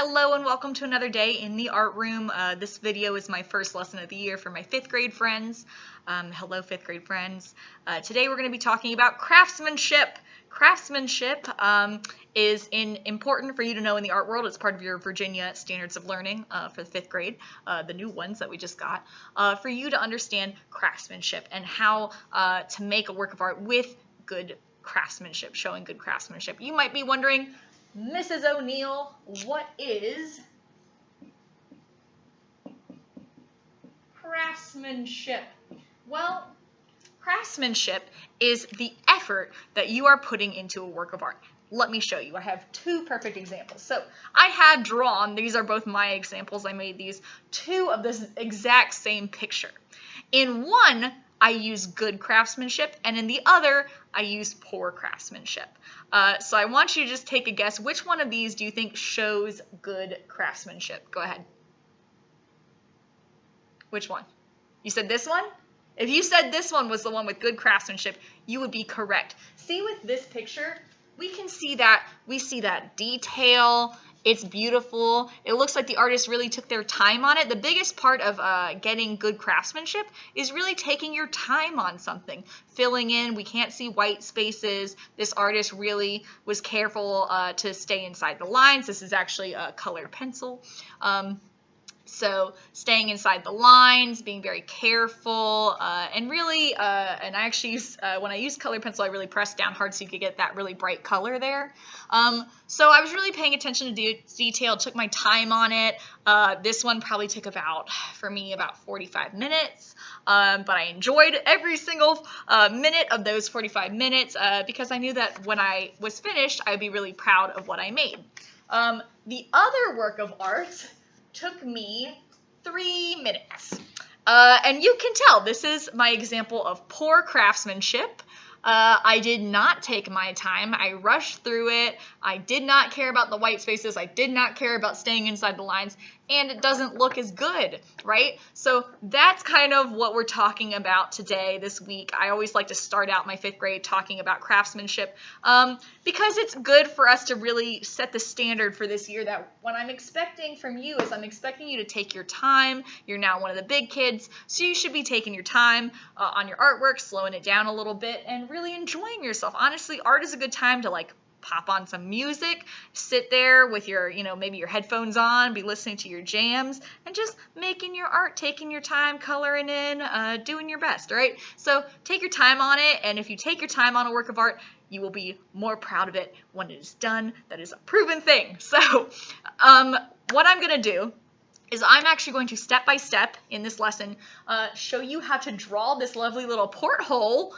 Hello and welcome to another day in the art room. This video is my first lesson of the year for my 5th grade friends. Hello 5th grade friends. Today we're going to be talking about craftsmanship. Craftsmanship is important for you to know in the art world. It's part of your Virginia Standards of Learning for the 5th grade, the new ones that we just got, for you to understand craftsmanship and how to make a work of art with good craftsmanship, showing good craftsmanship. You might be wondering, Mrs. O'Neill, what is craftsmanship? Well, craftsmanship is the effort that you are putting into a work of art. Let me show you. I have two perfect examples. So I had drawn, these are both my examples, I made these, two of this exact same picture. In one, I use good craftsmanship, and in the other, I use poor craftsmanship. So I want you to just take a guess. Which one of these do you think shows good craftsmanship? Go ahead. Which one? You said this one? If you said this one was the one with good craftsmanship, you would be correct. See, with this picture, we see that detail. It's beautiful. It looks like the artist really took their time on it. The biggest part of getting good craftsmanship is really taking your time on something. Filling in, we can't see white spaces. This artist really was careful to stay inside the lines. This is actually a colored pencil. So staying inside the lines, being very careful, and really, and I actually use, when I use colored pencil, I really pressed down hard so you could get that really bright color there. So I was really paying attention to detail, took my time on it. This one probably took for me about 45 minutes, but I enjoyed every single minute of those 45 minutes because I knew that when I was finished, I'd be really proud of what I made. The other work of art took me 3 minutes. And you can tell this is my example of poor craftsmanship. I did not take my time. I rushed through it. I did not care about the white spaces. I did not care about staying inside the lines. And it doesn't look as good, right? So that's kind of what we're talking about today, this week. I always like to start out my 5th grade talking about craftsmanship because it's good for us to really set the standard for this year. That what I'm expecting from you is I'm expecting you to take your time. You're now one of the big kids, so you should be taking your time on your artwork, slowing it down a little bit, and really enjoying yourself. Honestly, art is a good time to pop on some music, sit there with your, maybe your headphones on, be listening to your jams, and just making your art, taking your time, coloring in, doing your best, right? So take your time on it, and if you take your time on a work of art, you will be more proud of it when it is done. That is a proven thing. So what I'm going to do is I'm actually going to step by step in this lesson show you how to draw this lovely little porthole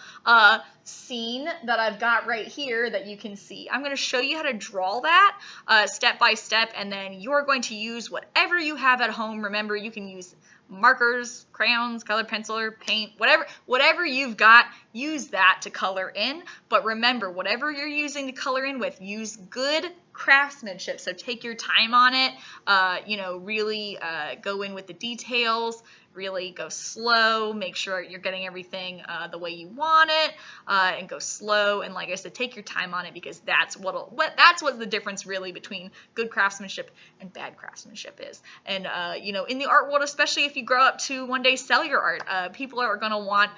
scene that I've got right here that you can see. I'm going to show you how to draw that step by step, and then you're going to use whatever you have at home. Remember, you can use markers, crayons, colored pencil, or paint, whatever you've got, use that to color in. But remember, whatever you're using to color in with, use good craftsmanship. So take your time on it, really go in with the details, really go slow, make sure you're getting everything the way you want it, and go slow. And like I said, take your time on it because that's what the difference really between good craftsmanship and bad craftsmanship is. And in the art world, especially if you grow up to one day sell your art, people are going to want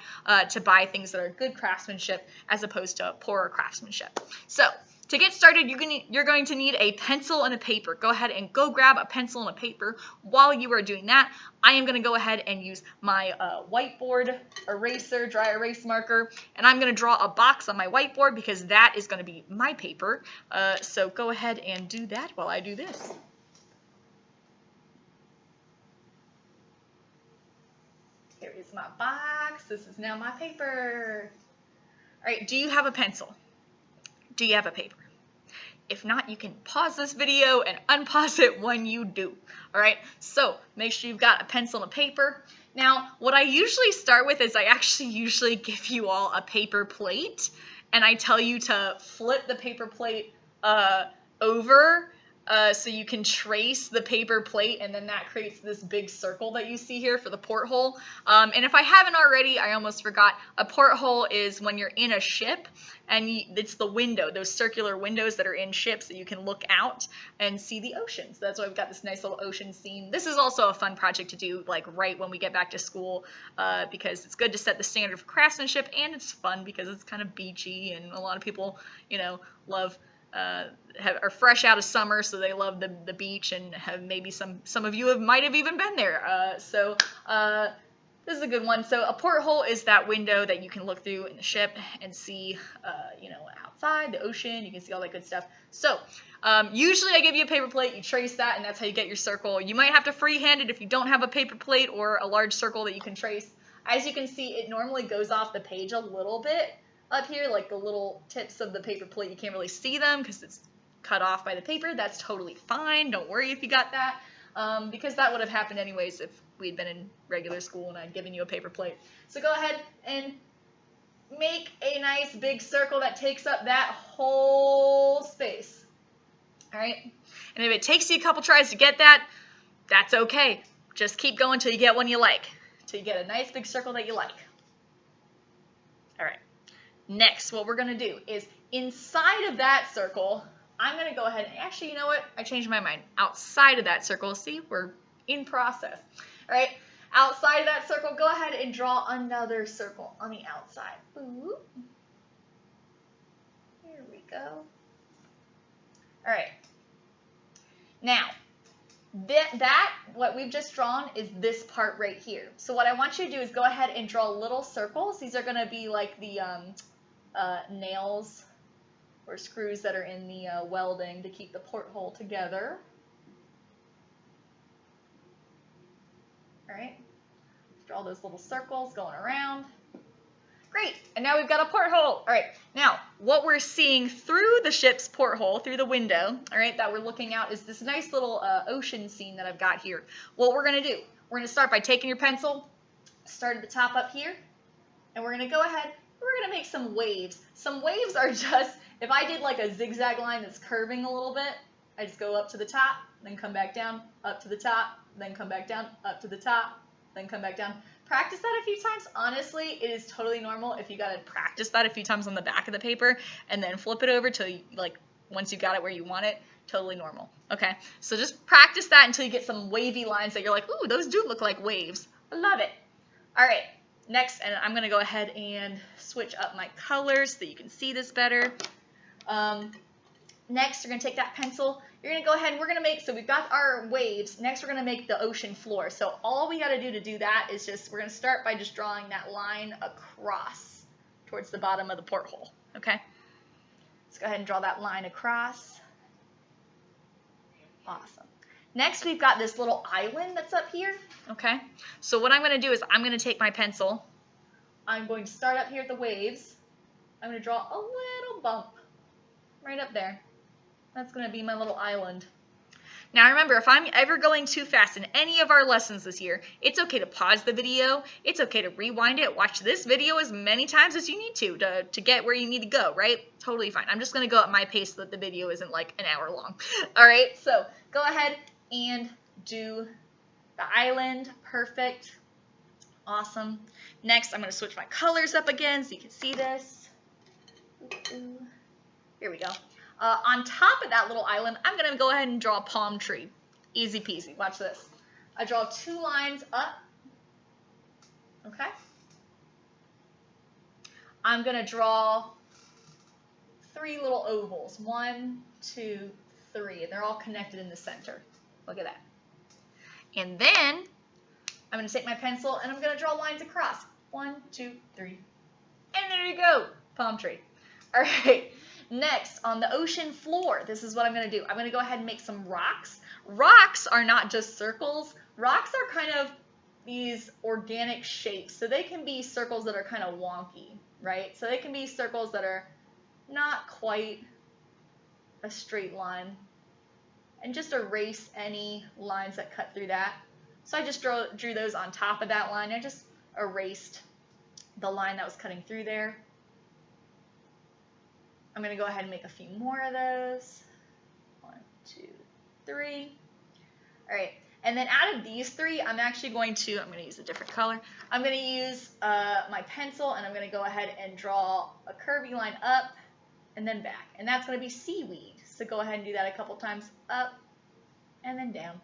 to buy things that are good craftsmanship as opposed to poorer craftsmanship. So to get started, you're going to need a pencil and a paper. Go ahead and go grab a pencil and a paper. While you are doing that, I am going to go ahead and use my whiteboard eraser, dry erase marker, and I'm going to draw a box on my whiteboard because that is going to be my paper. So go ahead and do that while I do this. Here is my box. This is now my paper. All right, do you have a pencil? Do you have a paper? If not, you can pause this video and unpause it when you do. All right, so make sure you've got a pencil and a paper. Now, what I usually start with is I actually usually give you all a paper plate, and I tell you to flip the paper plate over So you can trace the paper plate, and then that creates this big circle that you see here for the porthole. And if I haven't already, I almost forgot, a porthole is when you're in a ship, and it's the window, those circular windows that are in ships that you can look out and see the ocean. So that's why we've got this nice little ocean scene. This is also a fun project to do like right when we get back to school, because it's good to set the standard for craftsmanship, and it's fun because it's kind of beachy, and a lot of people, you know, love are fresh out of summer, so they love the beach, and have maybe some of you might have even been there. So this is a good one. So a porthole is that window that you can look through in the ship and see, you know, outside the ocean. You can see all that good stuff. So usually I give you a paper plate, you trace that, and that's how you get your circle. You might have to freehand it if you don't have a paper plate or a large circle that you can trace. As you can see, it normally goes off the page a little bit. Up here, like the little tips of the paper plate, you can't really see them because it's cut off by the paper. That's totally fine. Don't worry if you got that, because that would have happened anyways if we'd been in regular school and I'd given you a paper plate. So go ahead and make a nice big circle that takes up that whole space. All right? And if it takes you a couple tries to get that, that's okay. Just keep going till you get one you like, till you get a nice big circle that you like. All right. Next, what we're going to do is inside of that circle, I'm going to go ahead and actually, you know what? I changed my mind. Outside of that circle, see, we're in process. All right, outside of that circle, go ahead and draw another circle on the outside. Ooh. Here we go. All right. Now, what we've just drawn is this part right here. So what I want you to do is go ahead and draw little circles. These are going to be like the nails or screws that are in the welding to keep the porthole together. All right, draw those little circles going around. Great, and now we've got a porthole. All right, now what we're seeing through the ship's porthole, through the window, all right, that we're looking out is this nice little ocean scene that I've got here. What we're gonna do, we're gonna start by taking your pencil, start at the top up here, and we're gonna go ahead, we're gonna make some waves. Some waves are just, if I did like a zigzag line that's curving a little bit, I just go up to the top, then come back down, up to the top, then come back down, up to the top, then come back down. Practice that a few times. Honestly, it is totally normal if you got to practice that a few times on the back of the paper and then flip it over till you, like, once you got it where you want it, totally normal. Okay, so just practice that until you get some wavy lines that you're like, ooh, those do look like waves. I love it. All right, next, and I'm going to go ahead and switch up my colors so that you can see this better. Next, you're going to take that pencil. You're going to go ahead and we're going to make, so we've got our waves. Next, we're going to make the ocean floor. So all we got to do that is just, we're going to start by just drawing that line across towards the bottom of the porthole. Okay? Let's go ahead and draw that line across. Awesome. Next, we've got this little island that's up here. Okay? So what I'm going to do is I'm going to take my pencil. I'm going to start up here at the waves. I'm going to draw a little bump right up there. That's going to be my little island. Now remember, if I'm ever going too fast in any of our lessons this year, it's okay to pause the video. It's okay to rewind it. Watch this video as many times as you need to get where you need to go, right? Totally fine. I'm just going to go at my pace so that the video isn't like an hour long. All right, so go ahead and do the island. Perfect. Awesome. Next, I'm going to switch my colors up again so you can see this. Ooh. Here we go. On top of that little island, I'm going to go ahead and draw a palm tree. Easy peasy. Watch this. I draw 2 lines up. Okay. I'm going to draw 3 little ovals. 1, 2, 3. And they're all connected in the center. Look at that. And then I'm going to take my pencil and I'm going to draw lines across. 1, 2, 3. And there you go. Palm tree. All right. Next, on the ocean floor, this is what I'm going to do. I'm going to go ahead and make some rocks. Rocks are not just circles. Rocks are kind of these organic shapes. So they can be circles that are kind of wonky, right? So they can be circles that are not quite a straight line. And just erase any lines that cut through that. So I just drew those on top of that line. I just erased the line that was cutting through there. I'm going to go ahead and make a few more of those. 1, 2, 3. All right, and then out of these 3, I'm going to use a different color. I'm going to use my pencil, and I'm going to go ahead and draw a curvy line up and then back. And that's going to be seaweed. So go ahead and do that a couple times, up and then down.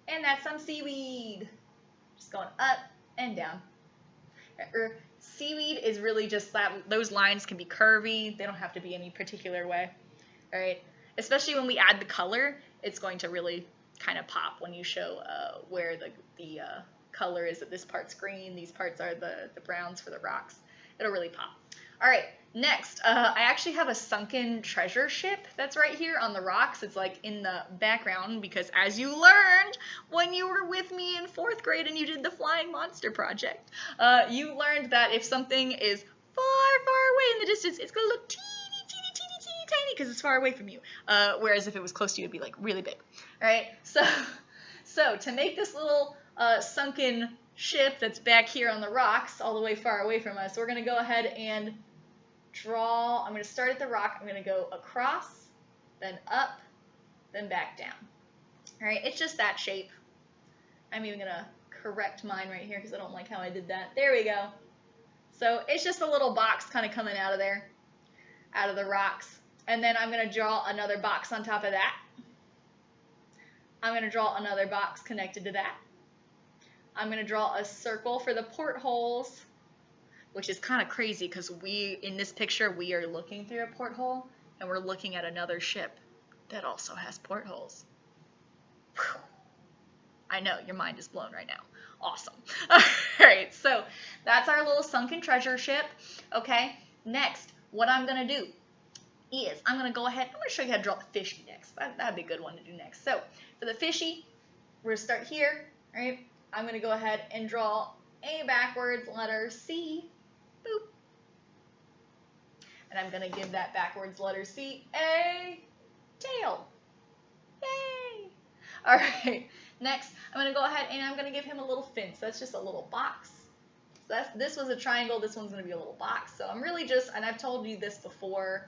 And that's some seaweed. Just going up and down. Seaweed is really just that, those lines can be curvy. They don't have to be any particular way. All right, especially when we add the color, it's going to really kind of pop when you show where the color is. That this part's green, these parts are the browns for the rocks. It'll really pop. All right, next, I actually have a sunken treasure ship that's right here on the rocks. It's like in the background because as you learned when you were with me in 4th grade and you did the flying monster project, you learned that if something is far, far away in the distance, it's going to look teeny tiny because it's far away from you. Whereas if it was close to you, it'd be like really big. All right, so to make this little sunken ship that's back here on the rocks all the way far away from us, we're going to go ahead and draw. I'm going to start at the rock. I'm going to go across, then up, then back down. All right, it's just that shape. I'm even going to correct mine right here because I don't like how I did that. There we go. So it's just a little box kind of coming out of there, out of the rocks. And then I'm going to draw another box on top of that. I'm going to draw another box connected to that. I'm going to draw a circle for the portholes, which is kind of crazy because in this picture, we are looking through a porthole and we're looking at another ship that also has portholes. Whew. I know, your mind is blown right now. Awesome. All right, so that's our little sunken treasure ship. Okay, next, what I'm going to do is I'm going to go ahead, I'm going to show you how to draw the fishy next. That'd be a good one to do next. So for the fishy, we're going to start here, right? I'm going to go ahead and draw a backwards letter C. Boop. And I'm going to give that backwards letter C a tail. Yay! All right, next, I'm going to go ahead and I'm going to give him a little fin. So that's just a little box. So this was a triangle. This one's going to be a little box. So I'm really just, and I've told you this before,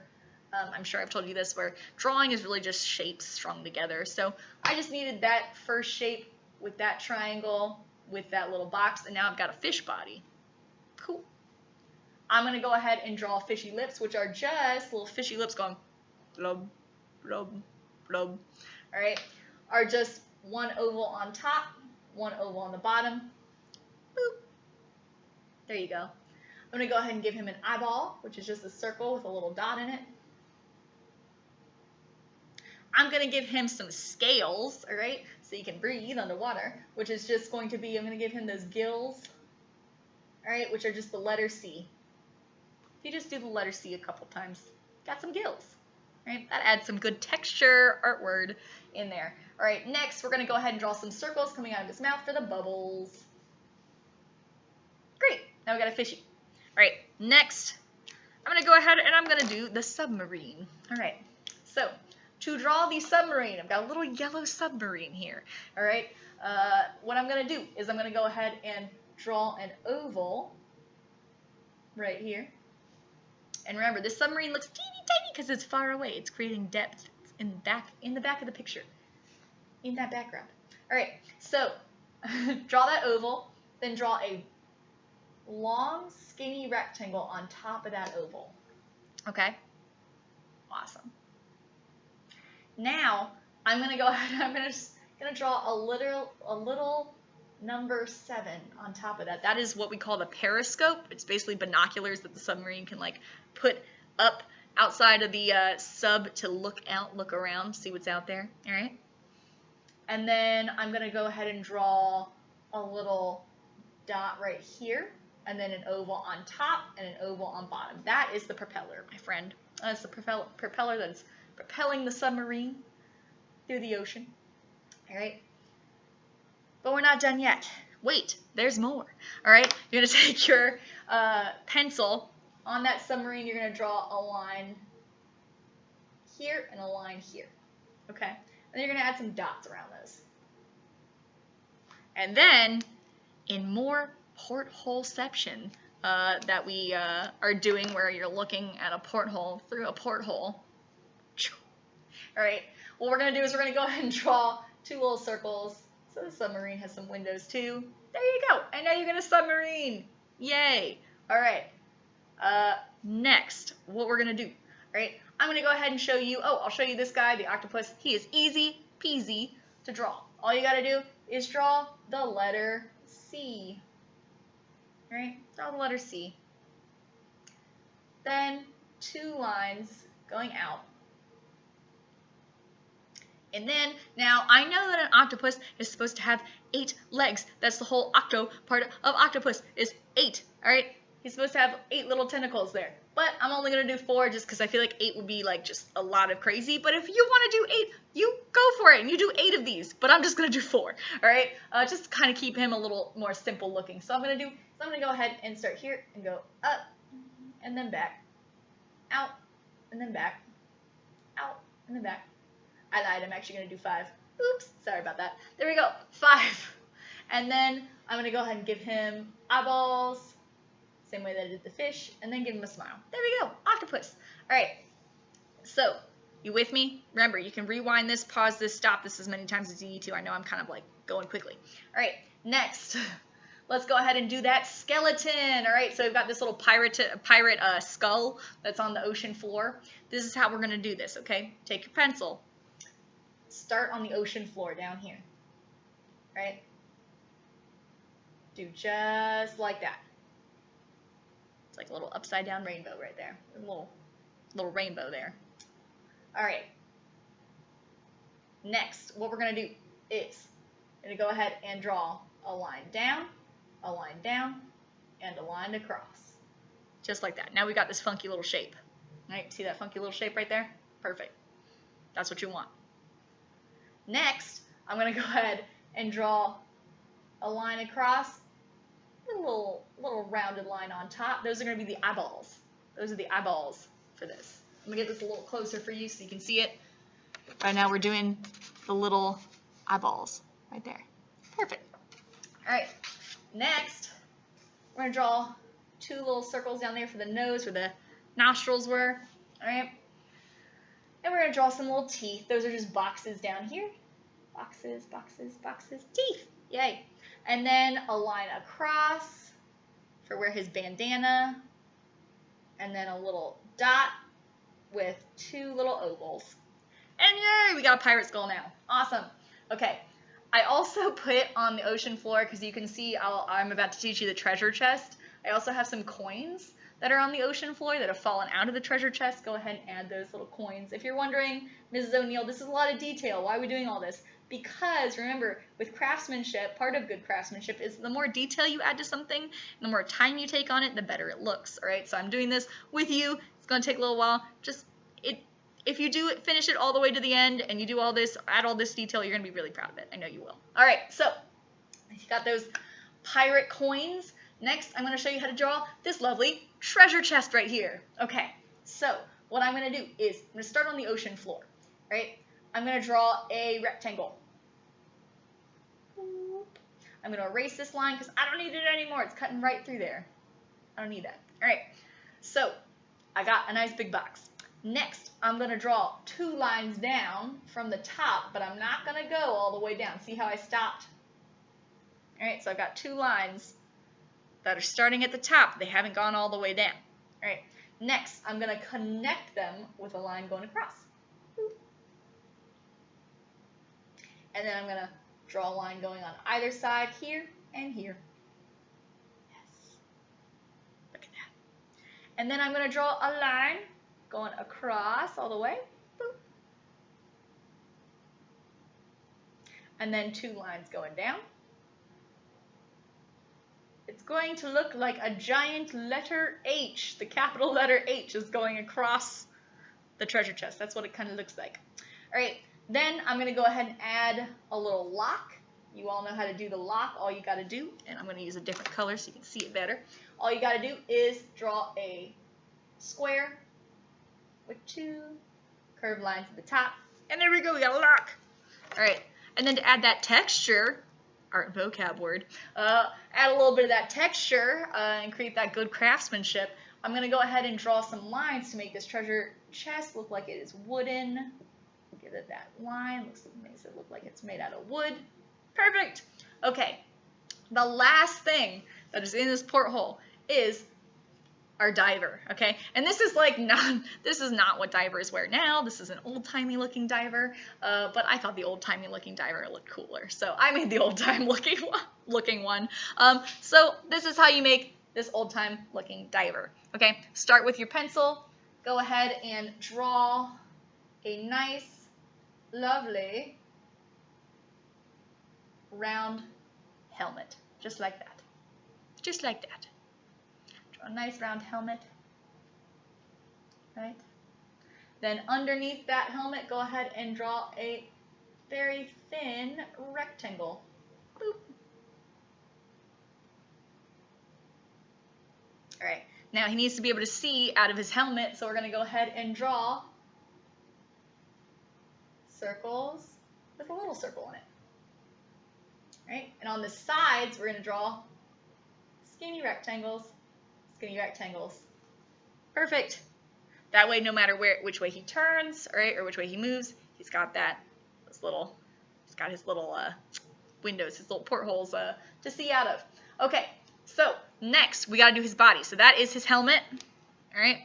I'm sure I've told you this, where drawing is really just shapes strung together. So I just needed that first shape with that triangle, with that little box, and now I've got a fish body. Cool. I'm going to go ahead and draw fishy lips, which are just little fishy lips going blub, blub, blub. All right, are just one oval on top, one oval on the bottom. Boop. There you go. I'm going to go ahead and give him an eyeball, which is just a circle with a little dot in it. I'm going to give him some scales, all right, so he can breathe underwater, which is just going to be, I'm going to give him those gills, all right, which are just the letter C. If you just do the letter C a couple times, got some gills, right? That adds some good texture, artword in there. All right, next, we're going to go ahead and draw some circles coming out of his mouth for the bubbles. Great, now we got a fishy. All right, next, I'm going to go ahead and I'm going to do the submarine. All right, so to draw the submarine, I've got a little yellow submarine here, all right? What I'm going to do is I'm going to go ahead and draw an oval right here. And remember, this submarine looks teeny tiny because it's far away. It's creating depth in the back of the picture, in that background. All right, so draw that oval, then draw a long, skinny rectangle on top of that oval. Okay? Awesome. Now, I'm going to go ahead and I'm going to draw a little number 7 on top of that. That is what we call the periscope. It's basically binoculars that the submarine can like put up outside of the sub to look out, look around, see what's out there. All right? And then I'm going to go ahead and draw a little dot right here, and then an oval on top and an oval on bottom. That is the propeller, my friend. That's the propeller that's propelling the submarine through the ocean. All right? But we're not done yet. Wait, there's more. All right? You're going to take your pencil on that submarine. You're going to draw a line here and a line here. Okay? And then you're going to add some dots around those. And then, in more portholeception that we are doing, where you're looking at a porthole through a porthole. All right, what we're going to do is we're going to go ahead and draw 2 little circles. So the submarine has some windows too. There you go. And now you're going to submarine. Yay. All right. Next, what we're going to do. All right. I'm going to go ahead and show you. Oh, I'll show you this guy, the octopus. He is easy peasy to draw. All you got to do is draw the letter C. All right. Draw the letter C. Then 2 lines going out. And then, now I know that an octopus is supposed to have 8 legs. That's the whole octo part of octopus is 8, all right? He's supposed to have 8 little tentacles there. But I'm only going to do 4 just because I feel like 8 would be like just a lot of crazy. But if you want to do 8, you go for it and you do 8 of these. But I'm just going to do 4, all right? Just to kind of keep him a little more simple looking. So I'm going to go ahead and start here and go up and then back, out and then back, out and then back. I lied, I'm actually going to do 5. Oops, sorry about that. There we go, 5. And then I'm going to go ahead and give him eyeballs, same way that I did the fish, and then give him a smile. There we go, octopus. All right, so you with me? Remember, you can rewind this, pause this, stop this as many times as you need to. I know I'm kind of like going quickly. All right, next, let's go ahead and do that skeleton. All right, so we've got this little pirate skull that's on the ocean floor. This is how we're going to do this, okay? Take your pencil. Start on the ocean floor down here, right? Do just like that. It's like a little upside down rainbow right there. A little rainbow there. All right. Next, what we're going to do is I'm going to go ahead and draw a line down, and a line across. Just like that. Now we got this funky little shape. All right, see that funky little shape right there? Perfect. That's what you want. Next, I'm going to go ahead and draw a line across, a little rounded line on top. Those are going to be the eyeballs. Those are the eyeballs for this. I'm going to get this a little closer for you so you can see it. Right now we're doing the little eyeballs right there. Perfect. All right, next, we're going to draw 2 little circles down there for the nose where the nostrils were. All right. And we're going to draw some little teeth. Those are just boxes down here. Boxes, boxes, boxes, teeth. Yay. And then a line across for where his bandana. And then a little dot with 2 little ovals. And yay, we got a pirate skull now. Awesome. Okay. I also put on the ocean floor, because you can see I'm about to teach you the treasure chest. I also have some coins that are on the ocean floor that have fallen out of the treasure chest. Go ahead and add those little coins. If you're wondering, Mrs. O'Neill, this is a lot of detail. Why are we doing all this? Because remember, with craftsmanship, part of good craftsmanship is the more detail you add to something, the more time you take on it, the better it looks. All right, so I'm doing this with you. It's going to take a little while. If you do it, finish it all the way to the end, and you do all this, add all this detail, you're going to be really proud of it. I know you will. All right, so you got those pirate coins. Next, I'm going to show you how to draw this lovely treasure chest right here. Okay, so what I'm going to do is I'm going to start on the ocean floor, right? I'm going to draw a rectangle. I'm going to erase this line because I don't need it anymore. It's cutting right through there. I don't need that. All right, so I got a nice big box. Next, I'm going to draw 2 lines down from the top, but I'm not going to go all the way down. See how I stopped? All right, so I've got 2 lines that are starting at the top. They haven't gone all the way down. All right, next, I'm going to connect them with a line going across. And then I'm going to draw a line going on either side here and here. Yes. Look at that. And then I'm going to draw a line going across all the way. Boop. And then 2 lines going down. It's going to look like a giant letter H. The capital letter H is going across the treasure chest. That's what it kind of looks like. All right, then I'm going to go ahead and add a little lock. You all know how to do the lock. All you got to do, and I'm going to use a different color so you can see it better. All you got to do is draw a square with 2 curved lines at the top. And there we go, we got a lock. All right, and then to add that texture, art and vocab word, add a little bit of that texture and create that good craftsmanship, I'm going to go ahead and draw some lines to make this treasure chest look like it is wooden. Give it that line. Makes it look like it's made out of wood. Perfect. Okay. The last thing that is in this porthole is our diver, okay? And this is like this is not what divers wear now. This is an old-timey looking diver, but I thought the old-timey looking diver looked cooler, so I made the old-time looking one. So this is how you make this old-time looking diver, okay? Start with your pencil. Go ahead and draw a nice, lovely, round helmet, just like that. Just like that. Draw a nice round helmet, right? Then underneath that helmet, go ahead and draw a very thin rectangle. Boop. All right, now he needs to be able to see out of his helmet, so we're going to go ahead and draw circles with a little circle in it. All right, and on the sides, we're going to draw skinny rectangles, skinny rectangles. Perfect. That way, no matter which way he turns, right, or which way he moves, he's got his little windows, his little portholes to see out of. Okay, so next we got to do his body. So that is his helmet. All right.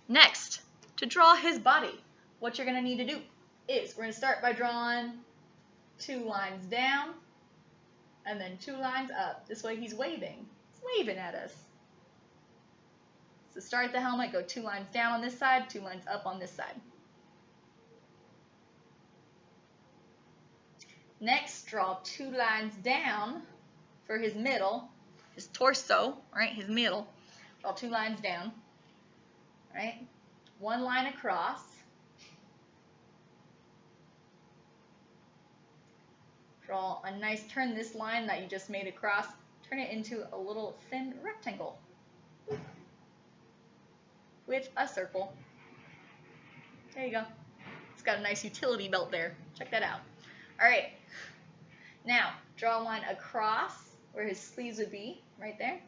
Next, to draw his body, what you're going to need to do is we're going to start by drawing 2 lines down and then 2 lines up. This way he's waving. He's waving at us. So start the helmet, go 2 lines down on this side, 2 lines up on this side. Next, draw 2 lines down for his middle, his torso, right, his middle. Draw 2 lines down, right? 1 line across. Draw a nice, turn this line that you just made across, turn it into a little thin rectangle with a circle. There you go. It's got a nice utility belt there. Check that out. All right. Now, draw a line across where his sleeves would be, right there.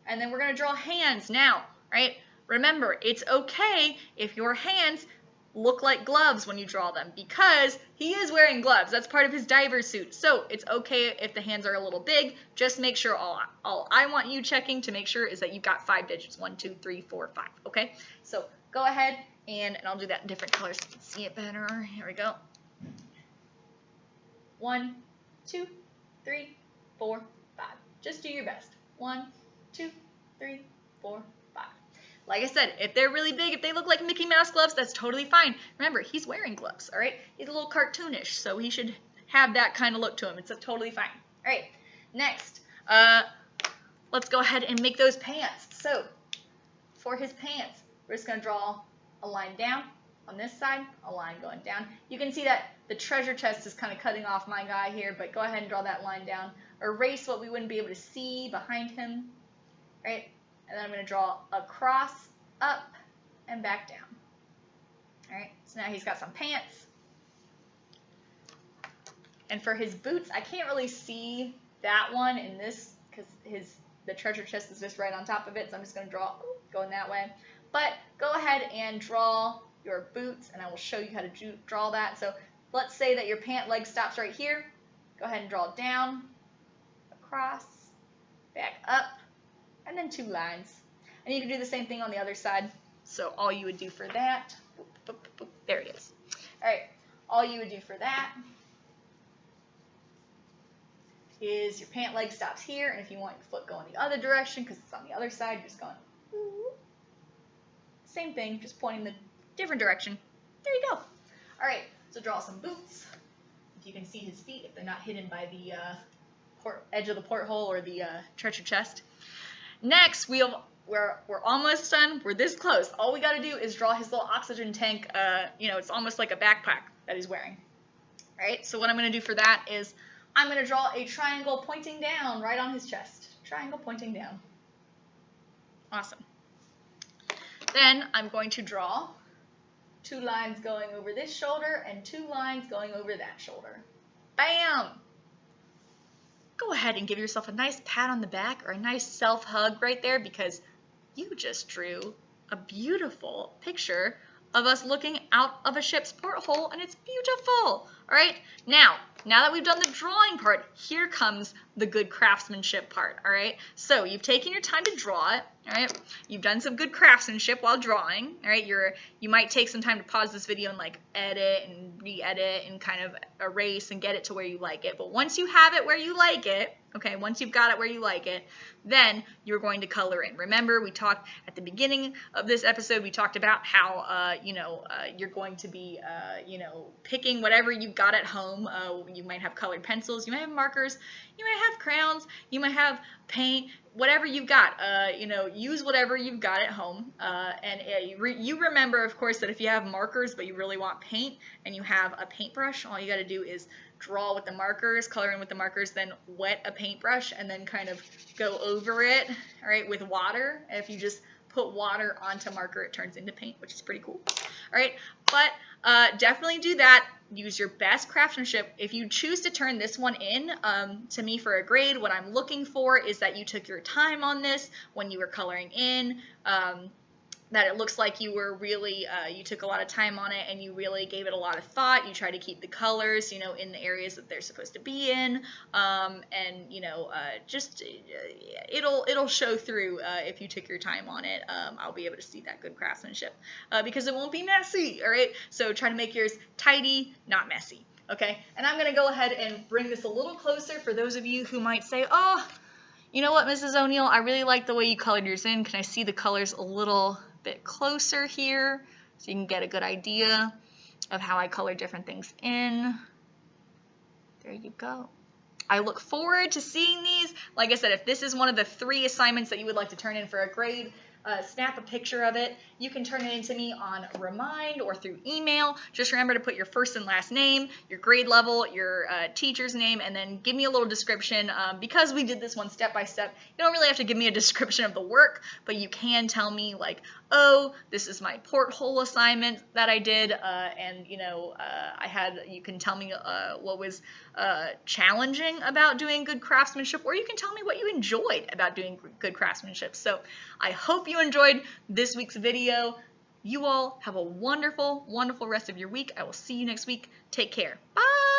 And then we're going to draw hands now, right? Remember, it's okay if your hands look like gloves when you draw them because he is wearing gloves. That's part of his diver suit. So it's okay if the hands are a little big. Just make sure all I want you checking to make sure is that you've got 5 digits. 1, 2, 3, 4, 5. Okay? So go ahead and I'll do that in different colors so you can see it better. Here we go. 1, 2, 3, 4, 5. Just do your best. 1, 2, 3, 4, 5. Like I said, if they're really big, if they look like Mickey Mouse gloves, that's totally fine. Remember, he's wearing gloves, all right? He's a little cartoonish, so he should have that kind of look to him. It's totally fine. All right, next, let's go ahead and make those pants. So for his pants, we're just going to draw a line down on this side, a line going down. You can see that the treasure chest is kind of cutting off my guy here, but go ahead and draw that line down. Erase what we wouldn't be able to see behind him, right? And then I'm going to draw across, up, and back down. All right, so now he's got some pants. And for his boots, I can't really see that one in this because the treasure chest is just right on top of it, so I'm just going to draw going that way. But go ahead and draw your boots, and I will show you how to draw that. So let's say that your pant leg stops right here. Go ahead and draw down, across, back up, and then 2 lines. And you can do the same thing on the other side. So all you would do for that, there it is. All right, all you would do for that is your pant leg stops here, and if you want your foot going the other direction because it's on the other side, you're just going same thing, just pointing the different direction. There you go. All right, so draw some boots. If you can see his feet, if they're not hidden by the edge of the porthole or the treasure chest. Next, we're almost done. We're this close. All we got to do is draw his little oxygen tank. It's almost like a backpack that he's wearing. All right, so what I'm going to do for that is I'm going to draw a triangle pointing down right on his chest. Triangle pointing down. Awesome. Then I'm going to draw 2 lines going over this shoulder and 2 lines going over that shoulder. Bam! Go ahead and give yourself a nice pat on the back or a nice self-hug right there because you just drew a beautiful picture of us looking out of a ship's porthole, and it's beautiful. All right, now that we've done the drawing part, here comes the good craftsmanship part. All right, so you've taken your time to draw it. All right, you've done some good craftsmanship while drawing. All right, you might take some time to pause this video and like edit and re-edit and kind of erase and get it to where you like it. But once you have it where you like it, okay, once you've got it where you like it, then you're going to color in. Remember, we talked at the beginning of this episode, we talked about how, you're going to be, picking whatever you've got at home. You might have colored pencils, you might have markers, you might have crayons, you might have paint, whatever you've got, use whatever you've got at home. You remember, of course, that if you have markers but you really want paint and you have a paintbrush, all you got to do is draw with the markers, color in with the markers, then wet a paintbrush and then kind of go over it, all right, with water. If you just put water onto marker, it turns into paint, which is pretty cool. All right, but definitely do that. Use your best craftsmanship. If you choose to turn this one in to me for a grade, what I'm looking for is that you took your time on this when you were coloring in, that it looks like you were really, you took a lot of time on it and you really gave it a lot of thought. You try to keep the colors, in the areas that they're supposed to be in, it'll show through if you took your time on it. I'll be able to see that good craftsmanship because it won't be messy, all right? So try to make yours tidy, not messy, okay? And I'm gonna go ahead and bring this a little closer for those of you who might say, oh, you know what, Mrs. O'Neill, I really like the way you colored yours in. Can I see the colors a little bit closer here so you can get a good idea of how I color different things in? There you go. I look forward to seeing these. Like I said, if this is one of the 3 assignments that you would like to turn in for a grade, snap a picture of it. You can turn it in to me on Remind or through email. Just remember to put your first and last name, your grade level, your teacher's name, and then give me a little description. Because we did this one step by step, you don't really have to give me a description of the work, but you can tell me like, oh, this is my porthole assignment that I did, and you can tell me what was challenging about doing good craftsmanship, or you can tell me what you enjoyed about doing good craftsmanship. So I hope you enjoyed this week's video. You all have a wonderful, wonderful rest of your week. I will see you next week. Take care. Bye.